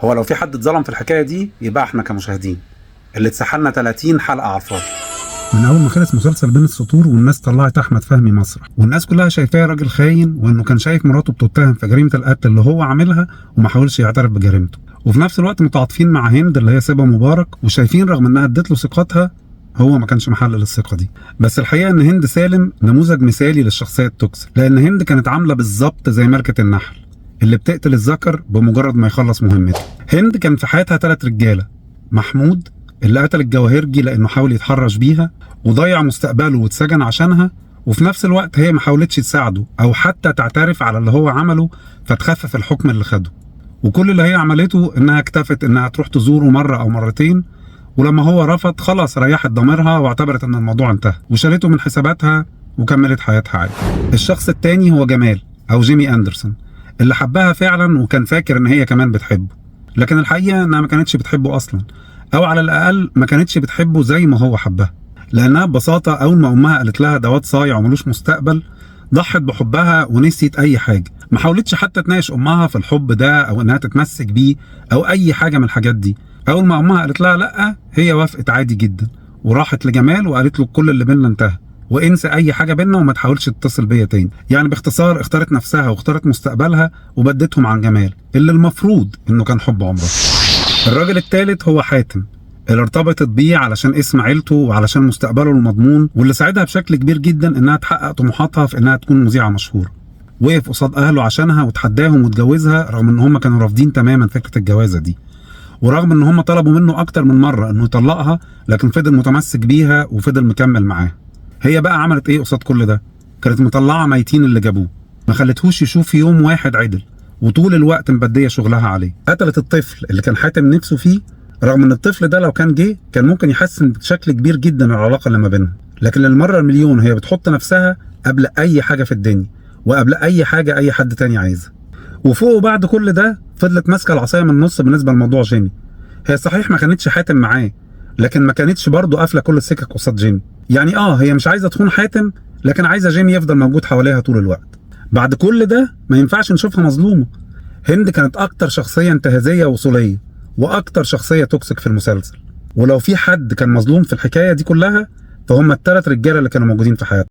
هو لو في حد اتظلم في الحكايه دي يبقى احنا كمشاهدين اللي اتسحلنا 30 حلقه على الفاضي. من اول ما خلص مسلسل بين السطور والناس طلعت احمد فهمي مسرح والناس كلها شايفاه راجل خاين، وانه كان شايف مراته بتتهم في جريمه القتل اللي هو عاملها وما حاولش يعترف بجريمته، وفي نفس الوقت متعاطفين مع هند اللي هي سيبه مبارك وشايفين رغم انها ادت له ثقتها هو ما كانش محل للثقه دي. بس الحقيقه ان هند سالم نموذج مثالي للشخصيه التوكسيك، لان هند كانت عامله بالظبط زي ماركه النحل اللي بتقتل الذكر بمجرد ما يخلص مهمته. هند كان في حياتها 3 رجاله: محمود اللي قتل الجواهرجي لانه حاول يتحرش بيها وضيع مستقبله واتسجن عشانها، وفي نفس الوقت هي ما حاولتش تساعده او حتى تعترف على اللي هو عمله فتخفف الحكم اللي خده، وكل اللي هي عملته انها اكتفت انها تروح تزوره مره او مرتين، ولما هو رفض خلاص ريحت ضميرها واعتبرت ان الموضوع انتهى وشالته من حساباتها وكملت حياتها عادي. الشخص التاني هو جمال او جيمي اندرسون اللي حبها فعلا وكان فاكر ان هي كمان بتحبه، لكن الحقيقه انها ما كانتش بتحبه اصلا، او على الاقل ما كانتش بتحبه زي ما هو حبها، لانها ببساطه اول ما امها قالت لها ده واد صايع وملوش مستقبل ضحت بحبها ونسيت اي حاجه، ما حاولتش حتى تناقش امها في الحب ده او انها تتمسك بيه او اي حاجه من الحاجات دي. اول ما امها قالت لها لا هي وافقت عادي جدا وراحت لجمال وقالت له كل اللي بينا انتهى وانسى اي حاجه بينا وما تحاولش تتصل بيا تاني. يعني باختصار اختارت نفسها واختارت مستقبلها وبدتهم عن جمال اللي المفروض انه كان حب عمرها. الراجل الثالث هو حاتم اللي ارتبطت بيه علشان اسم عيلته وعلشان مستقبله المضمون، واللي ساعدها بشكل كبير جدا انها تحقق طموحاتها في انها تكون مذيعه مشهوره. وقف قصاد اهله عشانها وتحداهم واتجوزها رغم ان هم كانوا رافضين تماما فكره الجوازه دي، ورغم ان هم طلبوا منه اكتر من مره انه يطلقها لكن فضل متمسك بيها وفضل مكمل معاها. هي بقى عملت ايه قصاد كل ده؟ كانت مطلعه ميتين اللي جابوه، ما خلتهوش يشوف يوم واحد عدل، وطول الوقت مبديه شغلها عليه. قتلت الطفل اللي كان حاتم نفسه فيه، رغم ان الطفل ده لو كان جه كان ممكن يحسن بشكل كبير جدا العلاقه اللي ما بينهم، لكن للمره المليون هي بتحط نفسها قبل اي حاجه في الدنيا وقبل اي حاجه اي حد تاني عايزها. وفوق بعد كل ده فضلت ماسكه العصايه من النص بالنسبه لموضوع جيمي. هي صحيح ما كانتش حاتم معاه، لكن ما كانتش برضه قافله كل السكك قصاد جيمي. يعني هي مش عايزه تخون حاتم لكن عايزه جيمي يفضل موجود حواليها طول الوقت. بعد كل ده ما ينفعش نشوفها مظلومه. هند كانت اكتر شخصيه انتهازيه وصوليه واكتر شخصيه توكسيك في المسلسل، ولو في حد كان مظلوم في الحكايه دي كلها فهم ال3 رجاله اللي كانوا موجودين في حياتها.